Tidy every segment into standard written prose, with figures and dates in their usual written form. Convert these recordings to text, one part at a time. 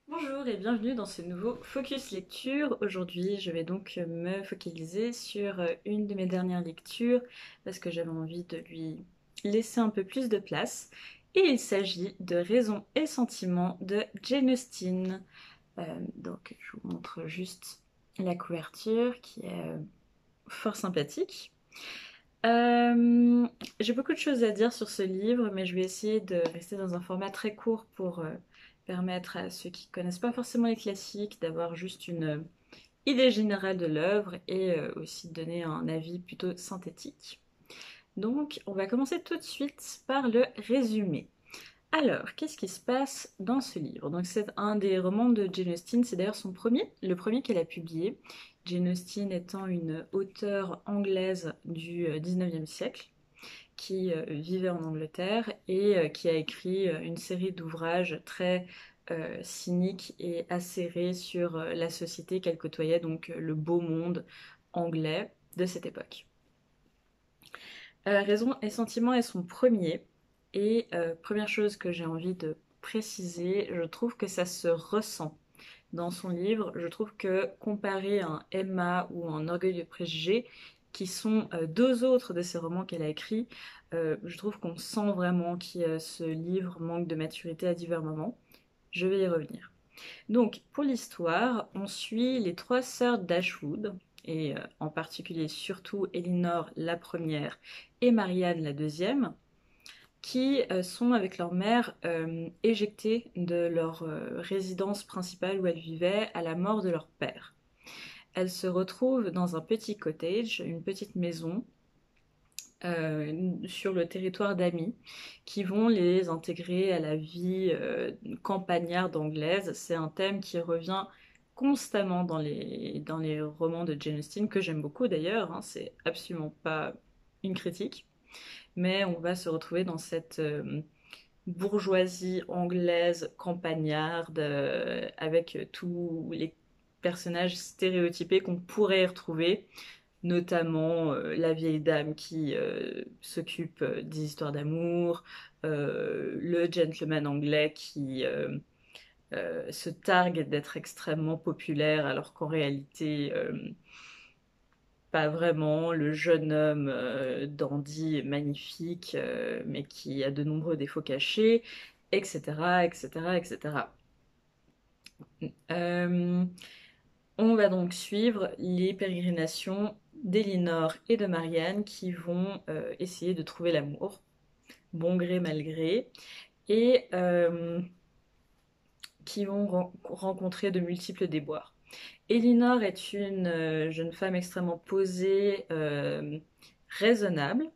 Bonjour et bienvenue dans ce nouveau Focus Lecture. Aujourd'hui, je vais donc me focaliser sur une de mes dernières lectures parce que j'avais envie de lui laisser un peu plus de place. Et il s'agit de Raison et Sentiment de Jane Austen. Donc, je vous montre juste la couverture qui est fort sympathique. J'ai beaucoup de choses à dire sur ce livre, mais je vais essayer de rester dans un format très court pour permettre à ceux qui connaissent pas forcément les classiques d'avoir juste une idée générale de l'œuvre et aussi de donner un avis plutôt synthétique. Donc, on va commencer tout de suite par le résumé. Alors, qu'est-ce qui se passe dans ce livre? Donc, c'est un des romans de Jane Austen, c'est d'ailleurs son premier, le premier qu'elle a publié. Jane Austen étant une auteure anglaise du 19e siècle qui vivait en Angleterre et qui a écrit une série d'ouvrages très cyniques et acérés sur la société qu'elle côtoyait, donc le beau monde anglais de cette époque. Raison et sentiment est son premier. Et première chose que j'ai envie de préciser, je trouve que ça se ressent dans son livre. Je trouve que comparé à un Emma ou un Orgueil de préjugés, qui sont deux autres de ces romans qu'elle a écrits, je trouve qu'on sent vraiment que ce livre manque de maturité à divers moments. Je vais y revenir. Donc, pour l'histoire, on suit les trois sœurs d'Ashwood, et en particulier surtout Elinor la première et Marianne la deuxième, qui sont avec leur mère éjectées de leur résidence principale où elles vivaient à la mort de leur père. Elles se retrouvent dans un petit cottage, une petite maison, sur le territoire d'amis qui vont les intégrer à la vie campagnarde anglaise. C'est un thème qui revient constamment dans les romans de Jane Austen, que j'aime beaucoup d'ailleurs, hein, c'est absolument pas une critique, mais on va se retrouver dans cette bourgeoisie anglaise campagnarde avec tous les personnages stéréotypés qu'on pourrait y retrouver, notamment la vieille dame qui s'occupe des histoires d'amour, le gentleman anglais qui se targue d'être extrêmement populaire alors qu'en réalité pas vraiment, le jeune homme dandy magnifique mais qui a de nombreux défauts cachés, etc. etc. etc. Euh, on va donc suivre les pérégrinations d'Elinor et de Marianne qui vont essayer de trouver l'amour, bon gré mal gré, et qui vont rencontrer de multiples déboires. Elinor est une jeune femme extrêmement posée, raisonnable,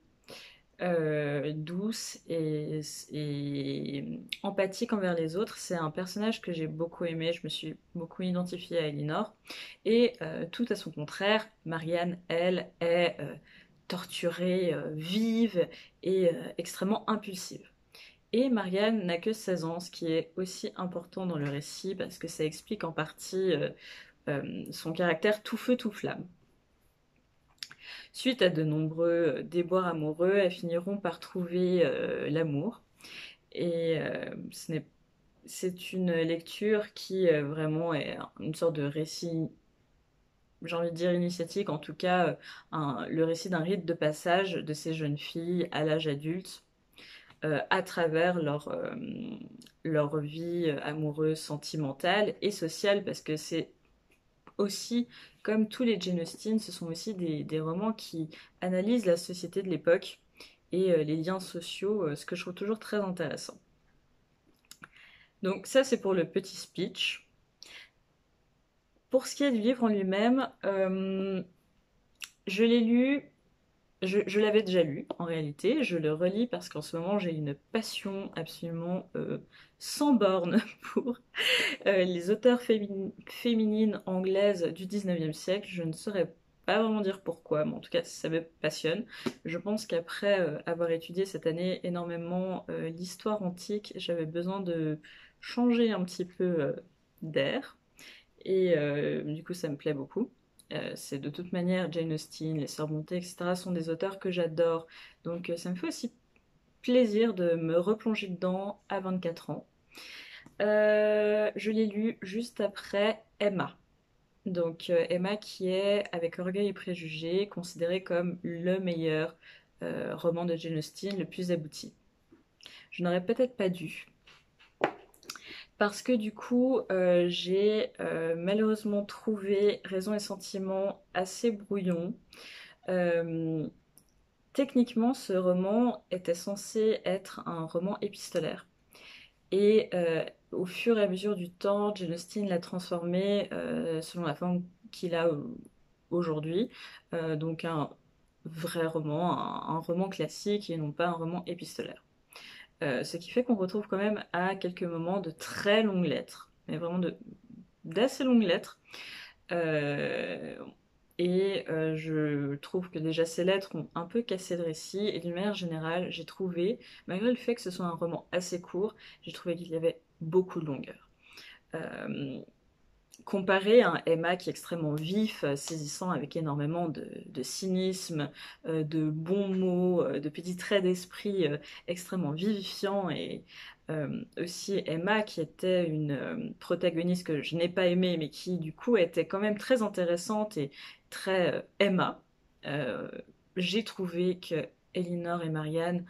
douce et empathique envers les autres. C'est un personnage que j'ai beaucoup aimé, je me suis beaucoup identifiée à Elinor. Et tout à son contraire, Marianne, elle, est torturée, vive et extrêmement impulsive. Et Marianne n'a que 16 ans, ce qui est aussi important dans le récit parce que ça explique en partie son caractère tout feu tout flamme. Suite à de nombreux déboires amoureux, elles finiront par trouver l'amour. Et c'est une lecture qui vraiment est une sorte de récit, j'ai envie de dire initiatique, en tout cas le récit d'un rite de passage de ces jeunes filles à l'âge adulte à travers leur vie amoureuse, sentimentale et sociale, parce que c'est aussi, comme tous les Jane Austen, ce sont aussi des romans qui analysent la société de l'époque et les liens sociaux, ce que je trouve toujours très intéressant. Donc ça, c'est pour le petit speech. Pour ce qui est du livre en lui-même, je l'ai lu, je l'avais déjà lu en réalité, je le relis parce qu'en ce moment j'ai une passion absolument sans borne pour les auteurs féminines anglaises du 19e siècle. Je ne saurais pas vraiment dire pourquoi, mais en tout cas ça me passionne. Je pense qu'après avoir étudié cette année énormément l'histoire antique, j'avais besoin de changer un petit peu d'air. Et du coup ça me plaît beaucoup. C'est de toute manière Jane Austen, les Sœurs Brontë, etc. sont des auteurs que j'adore. Donc ça me fait aussi plaisir de me replonger dedans à 24 ans. Je l'ai lu juste après Emma. Donc Emma qui est, avec Orgueil et Préjugés, considéré comme le meilleur roman de Jane Austen, le plus abouti. Je n'aurais peut-être pas dû, parce que du coup j'ai malheureusement trouvé Raison et Sentiment assez brouillon. Euh, Techniquement, ce roman était censé être un roman épistolaire. Et au fur et à mesure du temps, Jane Austen l'a transformé selon la forme qu'il a aujourd'hui. Donc un vrai roman, un roman classique et non pas un roman épistolaire. Ce qui fait qu'on retrouve quand même à quelques moments de très longues lettres, mais vraiment d'assez longues lettres. Euh, je trouve que déjà ces lettres ont un peu cassé le récit et d'une manière générale, j'ai trouvé, malgré le fait que ce soit un roman assez court, j'ai trouvé qu'il y avait beaucoup de longueur. Euh, Comparé à un Emma qui est extrêmement vif, saisissant avec énormément de cynisme, de bons mots, de petits traits d'esprit extrêmement vivifiants et aussi Emma qui était une protagoniste que je n'ai pas aimée mais qui du coup était quand même très intéressante et très Emma. Euh, j'ai trouvé que Elinor et Marianne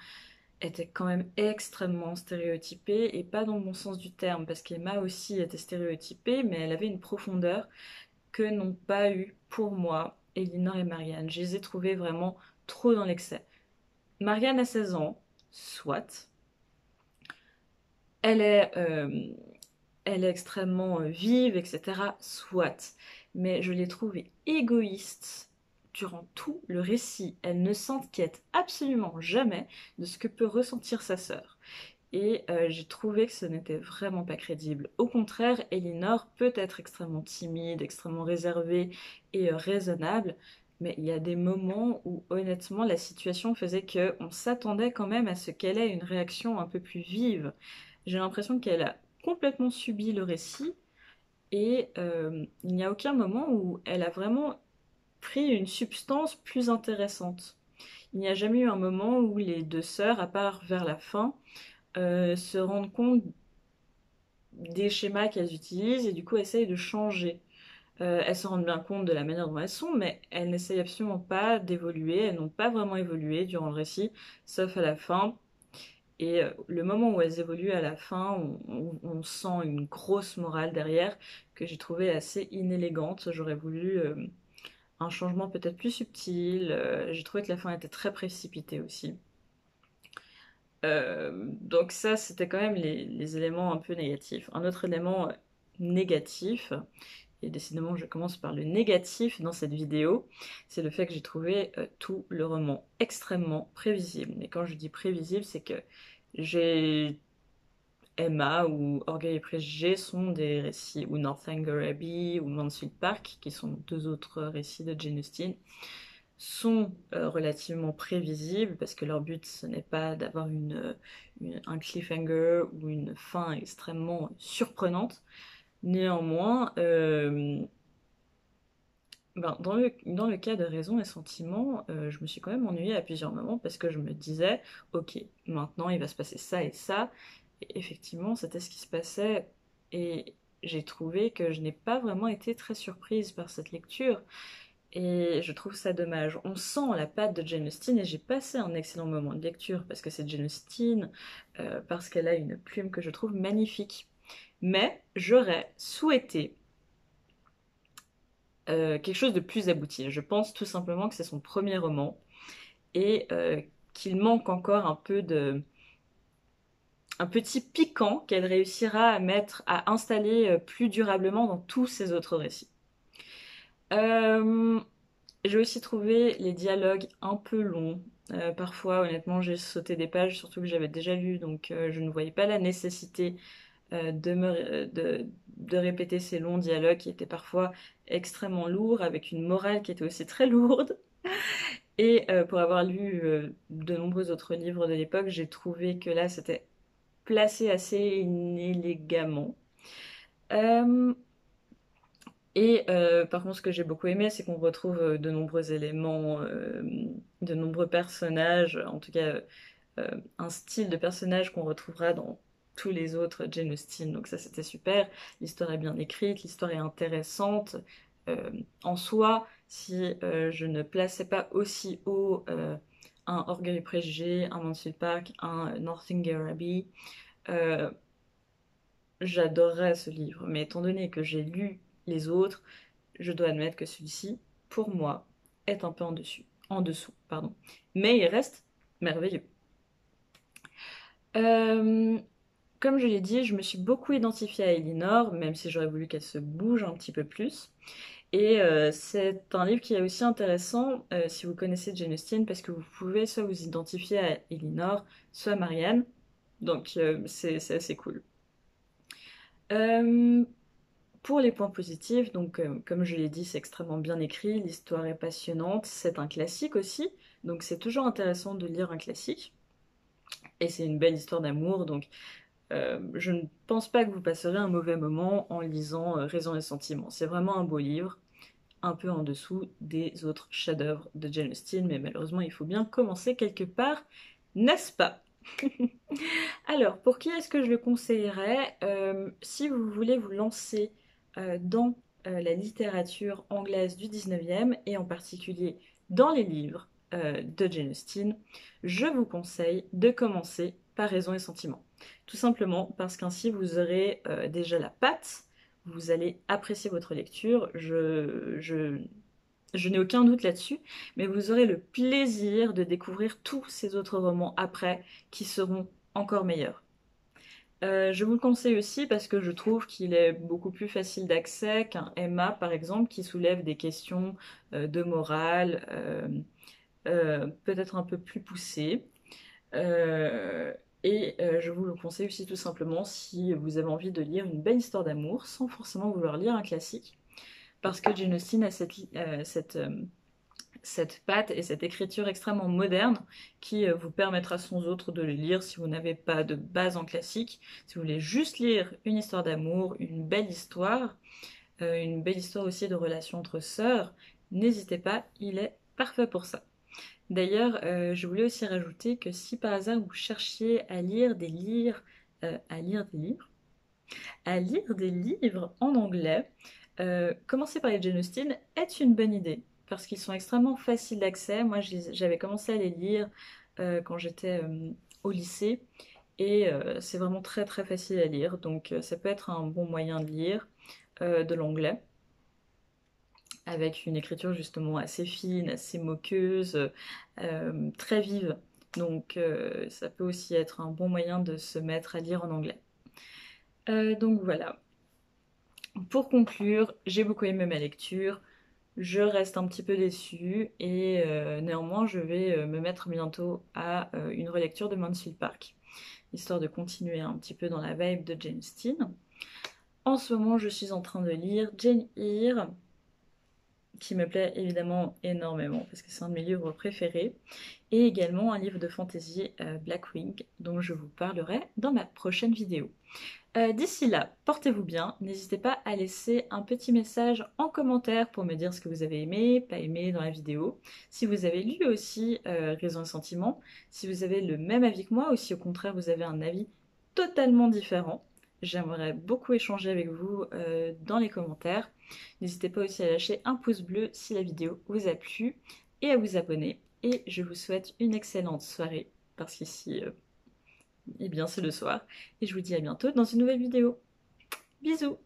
était quand même extrêmement stéréotypée et pas dans le bon sens du terme parce qu'Emma aussi était stéréotypée mais elle avait une profondeur que n'ont pas eu pour moi Elinor et Marianne. Je les ai trouvées vraiment trop dans l'excès. Marianne a 16 ans, soit. Elle est, euh, Elle est extrêmement vive, etc. Soit. Mais je l'ai trouvée égoïste durant tout le récit. Elle ne s'inquiète absolument jamais de ce que peut ressentir sa sœur. Et j'ai trouvé que ce n'était vraiment pas crédible. Au contraire, Elinor peut être extrêmement timide, extrêmement réservée et raisonnable, mais il y a des moments où honnêtement la situation faisait qu'on s'attendait quand même à ce qu'elle ait une réaction un peu plus vive. J'ai l'impression qu'elle a complètement subi le récit et il n'y a aucun moment où elle a vraiment pris une substance plus intéressante. Il n'y a jamais eu un moment où les deux sœurs, à part vers la fin, se rendent compte des schémas qu'elles utilisent et du coup essayent de changer. Elles se rendent bien compte de la manière dont elles sont, mais elles n'essayent absolument pas d'évoluer, elles n'ont pas vraiment évolué durant le récit, sauf à la fin. Et le moment où elles évoluent à la fin, on sent une grosse morale derrière que j'ai trouvé assez inélégante. J'aurais voulu un changement peut-être plus subtil. J'ai trouvé que la fin était très précipitée aussi. Donc ça, c'était quand même les éléments un peu négatifs. Un autre élément négatif, et décidément je commence par le négatif dans cette vidéo, c'est le fait que j'ai trouvé tout le roman extrêmement prévisible. Et quand je dis prévisible, c'est que j'ai Emma ou Orgueil et Préjugés sont des récits, ou Northanger Abbey ou Mansfield Park, qui sont deux autres récits de Jane Austen, sont relativement prévisibles parce que leur but ce n'est pas d'avoir un cliffhanger ou une fin extrêmement surprenante. Néanmoins, dans le cas de Raison et Sentiment, je me suis quand même ennuyée à plusieurs moments parce que je me disais, ok, maintenant il va se passer ça et ça. Et effectivement, c'était ce qui se passait et j'ai trouvé que je n'ai pas vraiment été très surprise par cette lecture. Et je trouve ça dommage. On sent la patte de Jane Austen et j'ai passé un excellent moment de lecture parce que c'est Jane Austen, parce qu'elle a une plume que je trouve magnifique. Mais j'aurais souhaité quelque chose de plus abouti. Je pense tout simplement que c'est son premier roman et qu'il manque encore un petit piquant qu'elle réussira à mettre, à installer plus durablement dans tous ses autres récits. Euh, J'ai aussi trouvé les dialogues un peu longs. Parfois, honnêtement, j'ai sauté des pages, surtout que j'avais déjà lu, donc je ne voyais pas la nécessité de répéter ces longs dialogues qui étaient parfois extrêmement lourds, avec une morale qui était aussi très lourde. Et pour avoir lu de nombreux autres livres de l'époque, j'ai trouvé que là, c'était placé assez inélégamment. Euh, par contre, ce que j'ai beaucoup aimé, c'est qu'on retrouve de nombreux éléments, de nombreux personnages, en tout cas un style de personnage qu'on retrouvera dans tous les autres Jane Austen, donc ça c'était super. L'histoire est bien écrite, l'histoire est intéressante. Euh, En soi, si je ne plaçais pas aussi haut un Orgueil et Préjugés, un Mansfield Park, un Northanger Abbey, euh, j'adorerais ce livre. Mais étant donné que j'ai lu les autres, je dois admettre que celui-ci, pour moi, est un peu en dessous, pardon. Mais il reste merveilleux. Euh, Comme je l'ai dit, je me suis beaucoup identifiée à Elinor, même si j'aurais voulu qu'elle se bouge un petit peu plus. Et c'est un livre qui est aussi intéressant si vous connaissez Jane Austen, parce que vous pouvez soit vous identifier à Elinor, soit à Marianne. Donc c'est assez cool. Euh, pour les points positifs, donc comme je l'ai dit, c'est extrêmement bien écrit, l'histoire est passionnante, c'est un classique aussi, donc c'est toujours intéressant de lire un classique. Et c'est une belle histoire d'amour, donc je ne pense pas que vous passerez un mauvais moment en lisant Raison et Sentiment. C'est vraiment un beau livre, un peu en dessous des autres chefs-d'œuvre de Jane Austen, mais malheureusement il faut bien commencer quelque part, n'est-ce pas? Alors, pour qui est-ce que je le conseillerais? Si vous voulez vous lancer dans la littérature anglaise du 19e et en particulier dans les livres de Jane Austen, je vous conseille de commencer par Raison et Sentiment. Tout simplement parce qu'ainsi vous aurez déjà la patte, vous allez apprécier votre lecture. Je n'ai aucun doute là-dessus, mais vous aurez le plaisir de découvrir tous ces autres romans après qui seront encore meilleurs. Je vous le conseille aussi parce que je trouve qu'il est beaucoup plus facile d'accès qu'un Emma, par exemple, qui soulève des questions de morale, peut-être un peu plus poussées. Euh, je vous le conseille aussi tout simplement si vous avez envie de lire une belle histoire d'amour sans forcément vouloir lire un classique. Parce que Jane Austen a cette patte et cette écriture extrêmement moderne qui vous permettra sans autre de le lire si vous n'avez pas de base en classique. Si vous voulez juste lire une histoire d'amour, une belle histoire aussi de relations entre sœurs, n'hésitez pas, il est parfait pour ça. D'ailleurs, je voulais aussi rajouter que si par hasard vous cherchiez à lire des livres en anglais, commencer par les Jane Austen est une bonne idée parce qu'ils sont extrêmement faciles d'accès. Moi, j'avais commencé à les lire quand j'étais au lycée et c'est vraiment très très facile à lire. Donc, ça peut être un bon moyen de lire de l'anglais avec une écriture justement assez fine, assez moqueuse, très vive. Donc, ça peut aussi être un bon moyen de se mettre à lire en anglais. Donc voilà. Pour conclure, j'ai beaucoup aimé ma lecture, je reste un petit peu déçue et néanmoins je vais me mettre bientôt à une relecture de Mansfield Park, histoire de continuer un petit peu dans la vibe de Jane Austen. En ce moment, je suis en train de lire Jane Eyre, qui me plaît évidemment énormément parce que c'est un de mes livres préférés, et également un livre de fantasy, Blackwing, dont je vous parlerai dans ma prochaine vidéo. D'ici là, portez-vous bien, n'hésitez pas à laisser un petit message en commentaire pour me dire ce que vous avez aimé, pas aimé dans la vidéo, si vous avez lu aussi Raison et Sentiment, si vous avez le même avis que moi ou si au contraire vous avez un avis totalement différent. J'aimerais beaucoup échanger avec vous dans les commentaires. N'hésitez pas aussi à lâcher un pouce bleu si la vidéo vous a plu et à vous abonner. Et je vous souhaite une excellente soirée parce qu'ici eh bien c'est le soir. Et je vous dis à bientôt dans une nouvelle vidéo. Bisous!